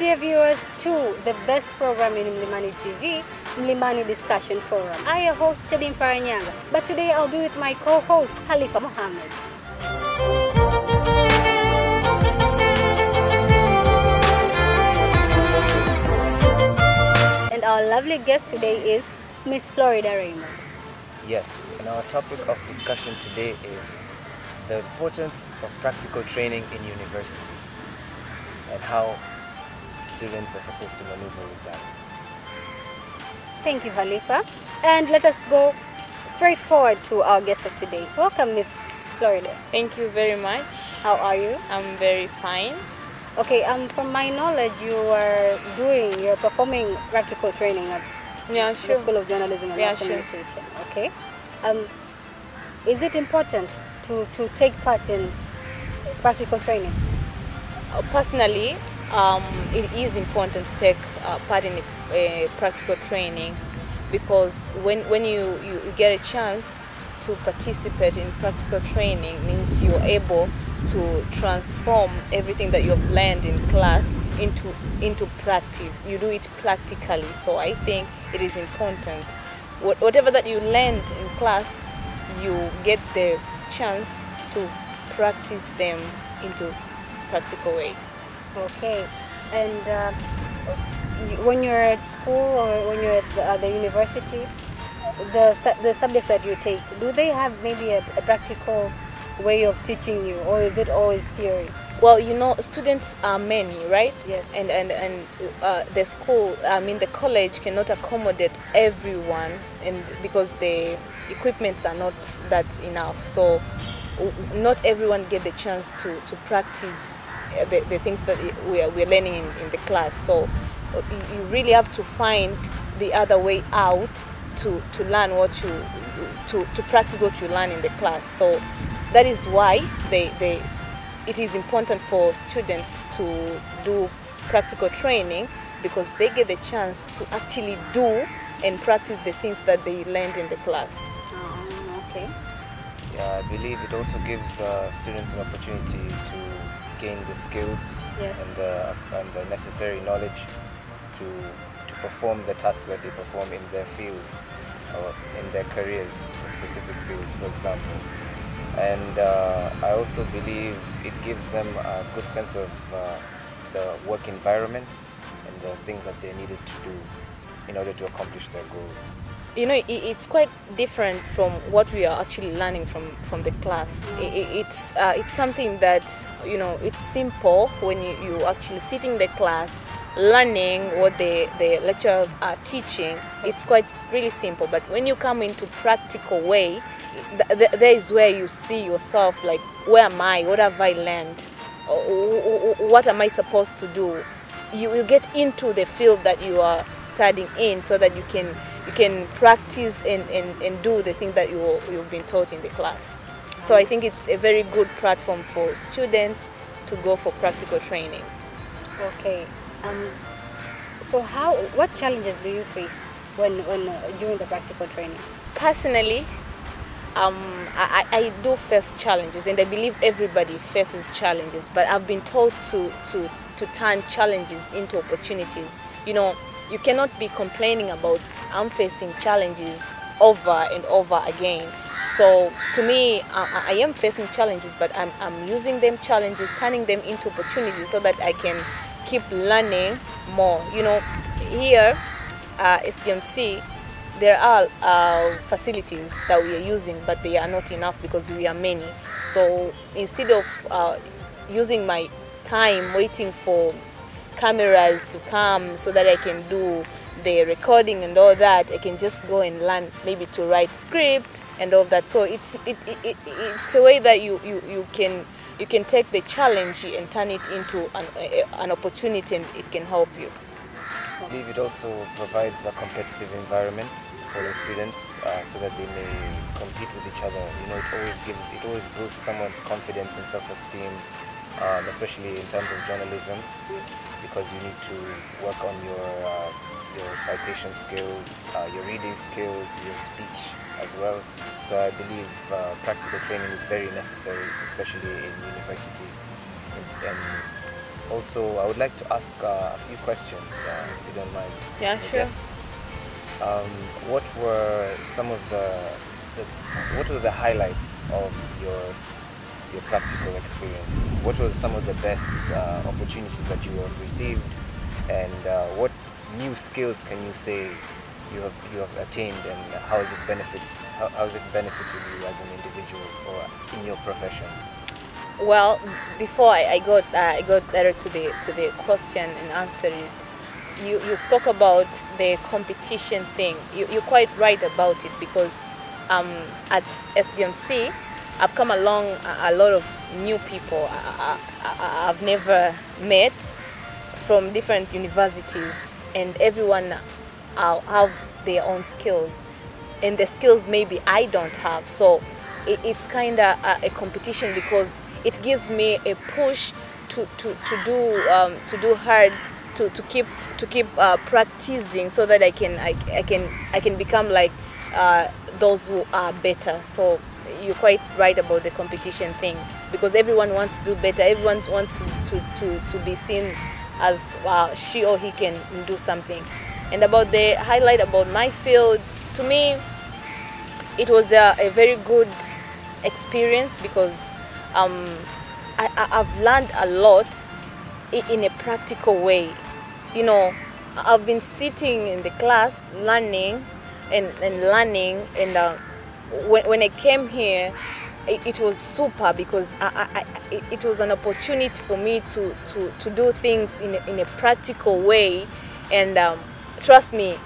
dear viewers, to the best program in Mlimani TV, Mlimani Discussion Forum. I am host Chadim Paranyanga, but today I'll be with my co-host Khalifa Mohammed. And our lovely guest today is Miss Florida Raymond. Yes, and our topic of discussion today is the importance of practical training in university and how students are supposed to maneuver with that. Thank you, Khalifa. And let us go straight forward to our guest of today. Welcome, Miss Florida. Thank you very much. How are you? I'm very fine. Okay, from my knowledge, you're performing practical training at the School of Journalism and Mass Communication. Okay. Is it important to take part in practical training? Personally, it is important to take part in practical training, because when you get a chance to participate in practical training, means you're able to transform everything that you've learned in class into practice. You do it practically. So I think it is important. Whatever that you learned in class, you get the chance to practice them into practical way. Okay. And when you're at school or when you're at the university, the subjects that you take, do they have maybe a practical way of teaching you, or is it always theory? Well, you know, students are many, right? Yes. And the school, the college cannot accommodate everyone, and because the equipments are not that enough, so not everyone get the chance to practice the things that we're learning in the class. So you really have to find the other way out to learn to practice what you learn in the class. So that is why it is important for students to do practical training, because they get the chance to actually do and practice the things that they learned in the class. Okay. Yeah, I believe it also gives students an opportunity to gain the skills and the necessary knowledge to perform the tasks that they perform in their fields or in their careers, in specific fields, for example. And I also believe it gives them a good sense of the work environment and the things that they needed to do in order to accomplish their goals. You know, it's quite different from what we are actually learning from the class. It's something that, you know, it's simple when you actually sit in the class learning what the lecturers are teaching. It's quite really simple, but when you come into practical way, there is where you see yourself, like, where am I, what have I learned, what am I supposed to do. You get into the field that you are studying in, so that you can practice and do the thing that you've been taught in the class. So I think it's a very good platform for students to go for practical training. Okay. So what challenges do you face when during the practical trainings? Personally, I do face challenges, and I believe everybody faces challenges, but I've been taught to turn challenges into opportunities. You know, you cannot be complaining about I'm facing challenges over and over again. So to me, I am facing challenges, but I'm using them challenges, turning them into opportunities, so that I can keep learning more. You know, here SGMC, there are facilities that we are using, but they are not enough because we are many. So instead of using my time waiting for cameras to come so that I can do the recording and all that, I can just go and learn maybe to write script and all that. So it's a way that you can take the challenge and turn it into an opportunity, and it can help you. I believe it also provides a competitive environment for the students, so that they may compete with each other. You know, it always boosts someone's confidence and self-esteem, especially in terms of journalism, because you need to work on your citation skills, your reading skills, your speech as well. So I believe practical training is very necessary, especially in university, and also, I would like to ask a few questions, if you don't mind. Yeah, sure. What were some of what were the highlights of your practical experience? What were some of the best opportunities that you have received, and what new skills can you say you have attained, and how has it benefited you as an individual or in your profession? Well, before I got direct to the question and answer it, you spoke about the competition thing. You're quite right about it, because at SDMC I've come along a lot of new people I've never met from different universities, and everyone have their own skills, and the skills maybe I don't have. So it's kind of a competition, because it gives me a push to do hard, to keep practicing, so that I can become like those who are better. So you're quite right about the competition thing, because everyone wants to do better. Everyone wants to be seen as she or he can do something. And about the highlight about my field, to me, it was a very good experience, because I've learned a lot in a practical way. You know, I've been sitting in the class learning and learning, and when I came here, it was super, because it was an opportunity for me to do things in a practical way. And trust me,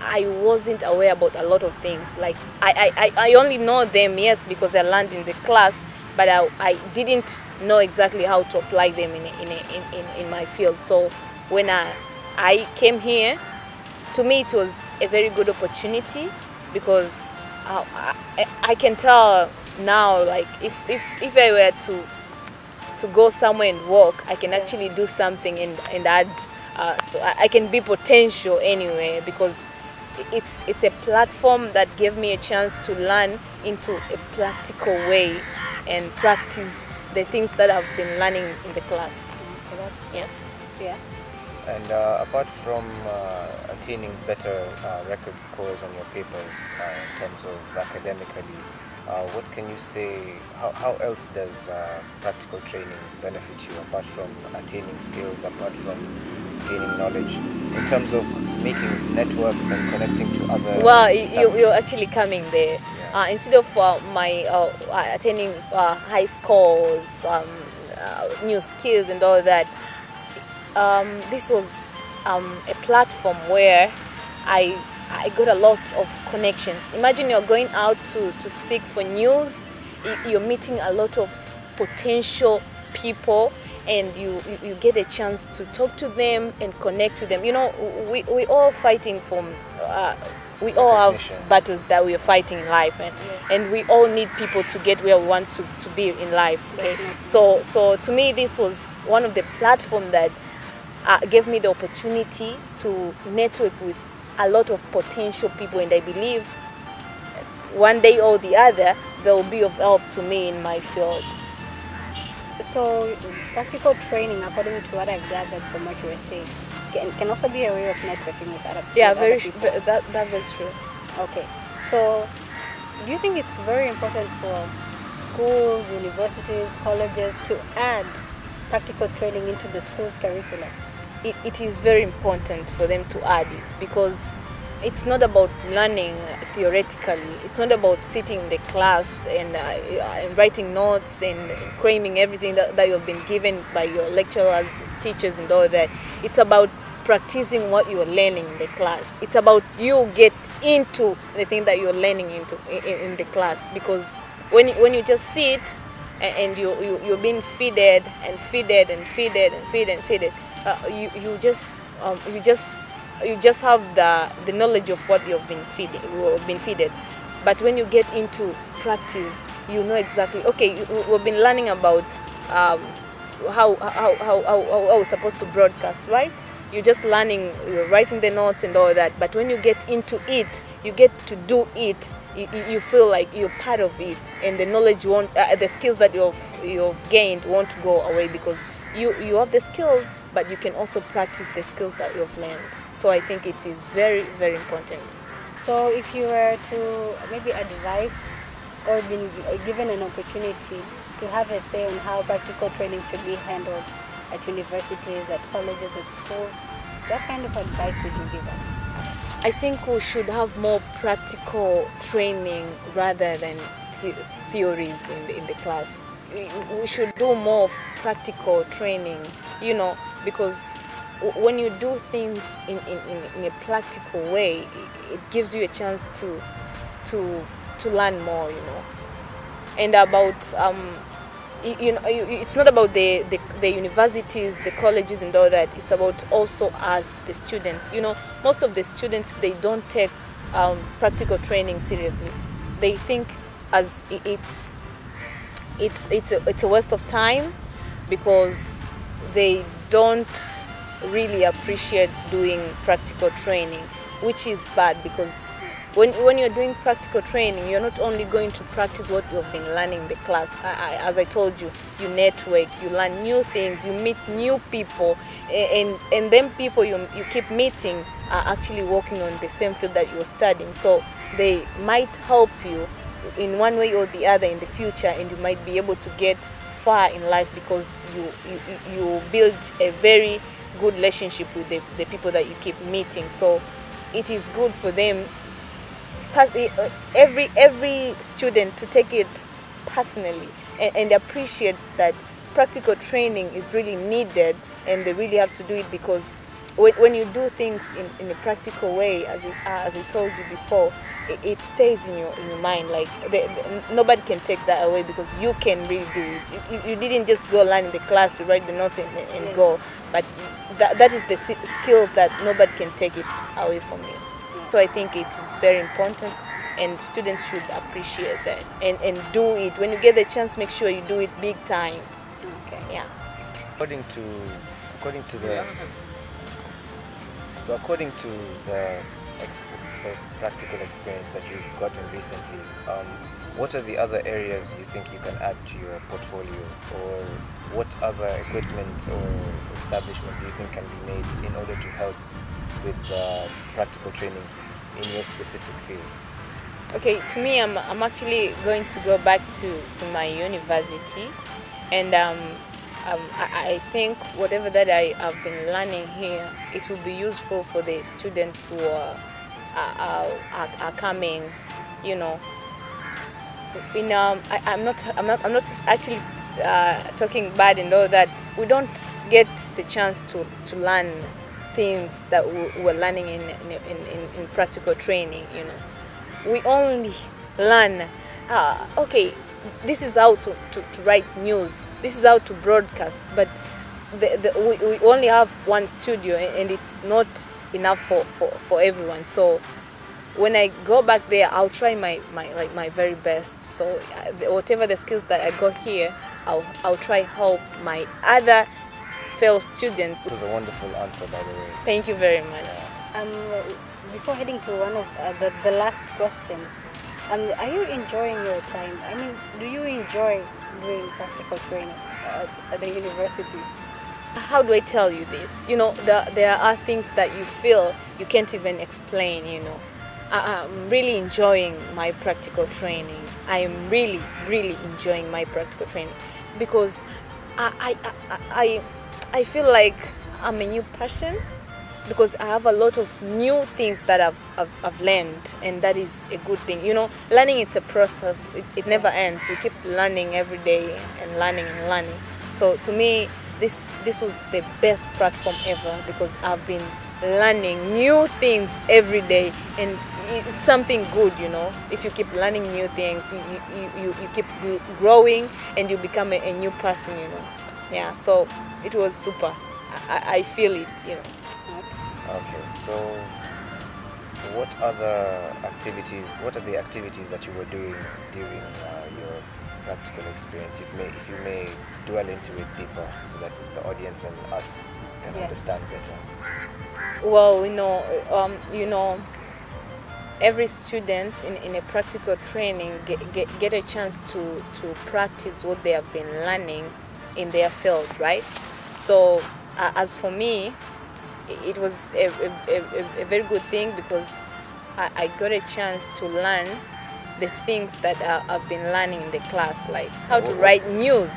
I wasn't aware about a lot of things. Like I only know them, yes, because I learned in the class, but I didn't know exactly how to apply them in my field. So when I came here, to me it was a very good opportunity, because I can tell now, like if I were to go somewhere and work, I can actually do something and add, so I can be potential anyway, because it's a platform that gave me a chance to learn into a practical way and practice the things that I've been learning in the class. Yeah. And apart from attaining better record scores on your papers in terms of academically, what can you say, how else does practical training benefit you, apart from attaining skills, apart from gaining knowledge, in terms of making networks and connecting to other... Well, you're actually coming there. Yeah. Instead of my attaining high scores, new skills and all that, this was a platform where I got a lot of connections. Imagine you're going out to seek for news, you're meeting a lot of potential people, and you get a chance to talk to them and connect to them. You know, we all fighting from, we all have battles that we are fighting in life, and we all need people to get where we want to be in life. Okay, so to me, this was one of the platforms that gave me the opportunity to network with a lot of potential people, and I believe one day or the other they will be of help to me in my field. So practical training, according to what I've gathered from what you were saying, can also be a way of networking with other people. Yeah, that's very true. Okay, so do you think it's very important for schools, universities, colleges to add practical training into the school's curriculum? It is very important for them to add it, because it's not about learning theoretically. It's not about sitting in the class and writing notes and cramming everything that you've been given by your lecturers, teachers and all that. It's about practicing what you're learning in the class. It's about you get into the thing that you're learning in the class, because when you just sit and you're being feeded and feeded and feeded and feeded and feeded, you just have the knowledge of what you've been feeded. But when you get into practice, you know exactly. Okay, we've been learning about how we're supposed to broadcast, right? You're just learning, you're writing the notes and all that. But when you get into it, you get to do it. You feel like you're part of it, and the knowledge won't, the skills that you've gained won't go away, because you have the skills, but you can also practice the skills that you've learned. So I think it is very, very important. So if you were to maybe advise or been given an opportunity to have a say on how practical training should be handled at universities, at colleges, at schools, what kind of advice would you give us? I think we should have more practical training rather than theories in the class. We should do more of practical training, you know, because when you do things in a practical way, it gives you a chance to learn more, you know. And about it's not about the universities, the colleges and all that. It's about also us, the students. You know, most of the students, they don't take practical training seriously. They think as it's a waste of time, because they don't really appreciate doing practical training, which is bad, because when you're doing practical training, you're not only going to practice what you've been learning in the class. As I told you, you network, you learn new things, you meet new people, and then people you keep meeting are actually working on the same field that you're studying. So they might help you in one way or the other in the future, and you might be able to get far in life because you build a very good relationship with the people that you keep meeting. So it is good for them, every student, to take it personally and appreciate that practical training is really needed, and they really have to do it, because when you do things in a practical way, as I told you before, it stays in your mind. Like nobody can take that away, because you can really do it. You didn't just go learn in the class, you write the notes and go, but that is the skill that nobody can take it away from you. So I think it is very important, and students should appreciate that and do it. When you get the chance, make sure you do it big time. Okay. Yeah. According to the practical experience that you've gotten recently, what are the other areas you think you can add to your portfolio, or what other equipment or establishment do you think can be made in order to help with practical training in your specific field? Okay, to me, I'm actually going to go back to my university, and I think whatever that I have been learning here, it will be useful for the students who are coming, you know. I'm not actually talking bad and all that. We don't get the chance to learn things that we're learning in practical training, you know. We only learn, okay, this is how to write news, this is how to broadcast, but we only have one studio, and it's not enough for everyone. So when I go back there, I'll try my very best. So whatever the skills that I got here, I'll try help my other fellow students. It was a wonderful answer, by the way. Thank you very much. Before heading to one of the last questions, are you enjoying your time? I mean, do you enjoy doing practical training at the university? How do I tell you this? You know, there are things that you feel you can't even explain, you know. I'm really enjoying my practical training. I am really, really enjoying my practical training, because I feel like I'm a new person, because I have a lot of new things that I've learned, and that is a good thing. You know, learning, it's a process. It never ends. You keep learning every day and learning and learning. So to me, this was the best platform ever, because I've been learning new things every day, and it's something good, you know. If you keep learning new things, you keep growing, and you become a new person, you know. Yeah, so it was super. I feel it, you know. Okay, so what are the activities that you were doing during your practical experience? If you may dwell into it deeper, so that the audience and us can understand better. Well, you know, every student in a practical training get a chance to practice what they have been learning in their field, right? So as for me, it was a very good thing, because I got a chance to learn the things that I've been learning in the class, like how to write news.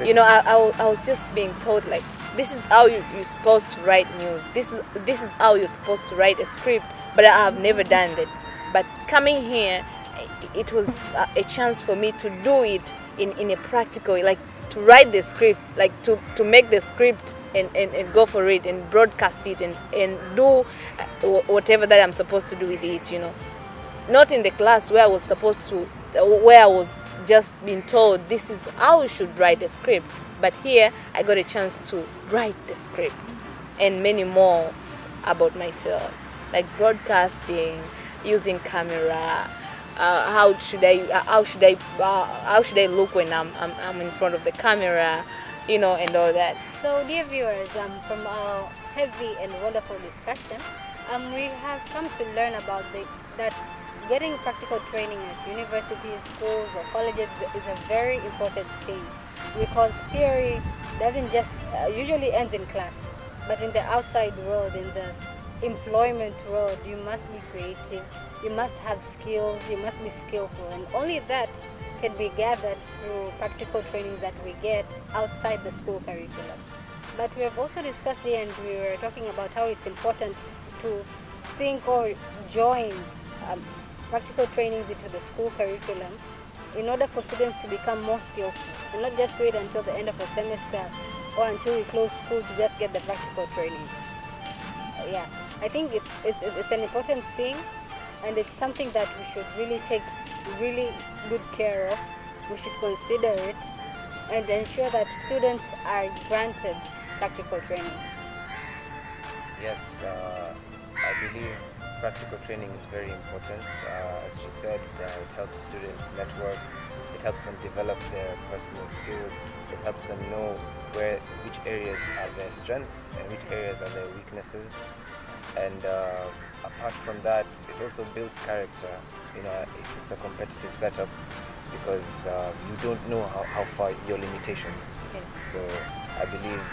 You know, I was just being taught, like, this is how you're supposed to write news. This is how you're supposed to write a script. But I have never done that. But coming here, it was a chance for me to do it in a practical way, like to write the script, like to make the script and go for it and broadcast it and do whatever that I'm supposed to do with it, you know. Not in the class where I was supposed to, where I was just being told this is how you should write a script. But here I got a chance to write the script and many more about my field, like broadcasting, using camera, how should I look when I'm in front of the camera, you know, and all that. So dear viewers, from our heavy and wonderful discussion, we have come to learn about that getting practical training at universities, schools or colleges is a very important thing, because theory doesn't just usually ends in class, but in the outside world, in the employment world, you must be creative, you must have skills, you must be skillful, and only that can be gathered through practical trainings that we get outside the school curriculum. But we have also discussed here, and we were talking about how it's important to sync or join practical trainings into the school curriculum in order for students to become more skillful, and not just wait until the end of a semester or until we close school to just get the practical trainings. Yeah, I think it's an important thing, and it's something that we should really take really good care of. We should consider it and ensure that students are granted practical trainings. Yes, I believe practical training is very important. As you said, it helps students network, it helps them develop their personal skills, it helps them know which areas are their strengths and which areas are their weaknesses. And apart from that, it also builds character. You know, it's a competitive setup, because you don't know how far your limitations. Okay. So I believe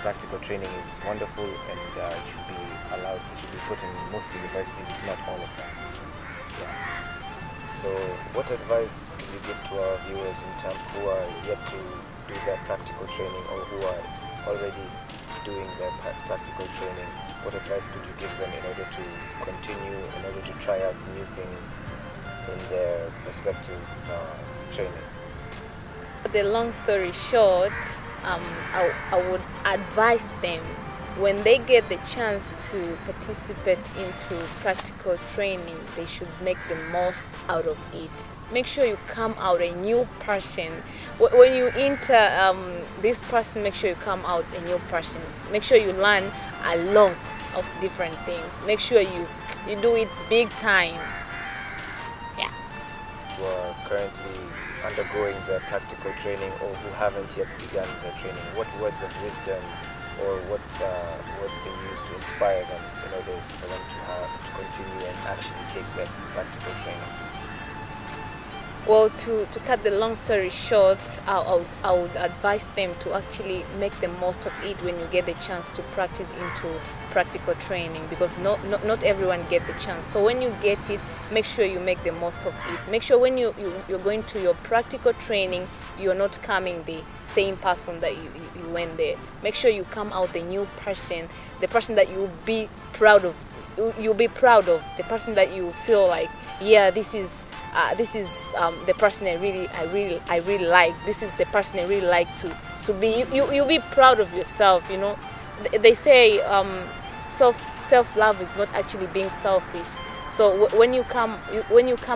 practical training is wonderful, and it should be allowed, it should be put in most universities, if not all of them. Yeah. So what advice can you give to our viewers in terms who are yet to do their practical training, or who are already doing their practical training? What advice could you give them in order to continue, in order to try out new things in their respective training? The long story short, I would advise them, when they get the chance to participate into practical training, they should make the most out of it. Make sure you come out a new person. When you enter this person, make sure you come out a new person. Make sure you learn a lot of different things. Make sure you do it big time. Yeah. Who are currently undergoing their practical training, or who haven't yet begun their training, what words of wisdom or what words can you use to inspire them in order for them to continue and actually take their practical training? Well, to cut the long story short, I would advise them to actually make the most of it when you get the chance to practice into practical training, because not everyone get the chance. So when you get it, make sure you make the most of it. Make sure when you're going to your practical training, you're not coming the same person that you went there. Make sure you come out a new person, the person that you'll be proud of. You'll be proud of the person that you feel like, yeah, this is the person I really like. This is the person I really like to be. You'll be proud of yourself. You know, they say self-love is not actually being selfish. So when you come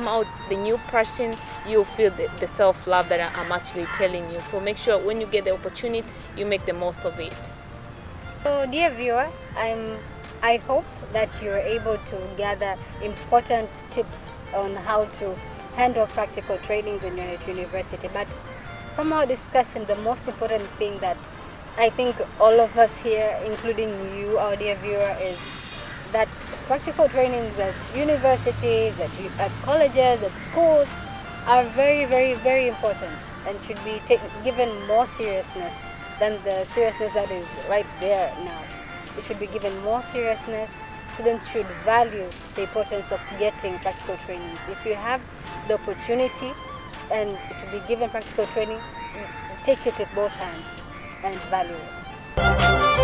out the new person, you'll feel the self-love that I'm actually telling you. So make sure when you get the opportunity, you make the most of it. So dear viewer, I hope that you're able to gather important tips on how to handle practical trainings when you're at university. But from our discussion, the most important thing that I think all of us here, including you, our dear viewer, is that practical trainings at universities, at colleges, at schools are very, very, very important and should be given more seriousness than the seriousness that is right there now. It should be given more seriousness. Students should value the importance of getting practical trainings. If you have the opportunity and to be given practical training, take it with both hands and value it.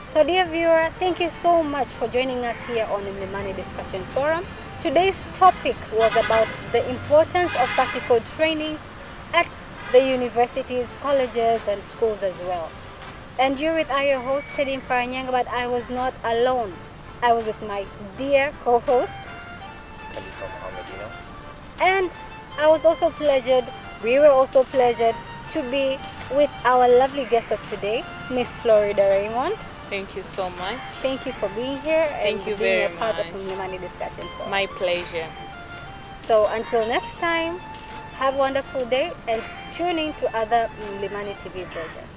So dear viewer, thank you so much for joining us here on the Mlimani Discussion Forum. Today's topic was about the importance of practical trainings at the universities, colleges and schools as well. And you with your host, Teddy Mfaranyanga, but I was not alone. I was with my dear co-host, and I was also pleasured, we were also pleasured to be with our lovely guest of today, Miss Florida Raymond. Thank you so much. Thank you for being here and being a part of the Mlimani Discussion Forum. My pleasure. So until next time, have a wonderful day and tune in to other Mlimani TV programs.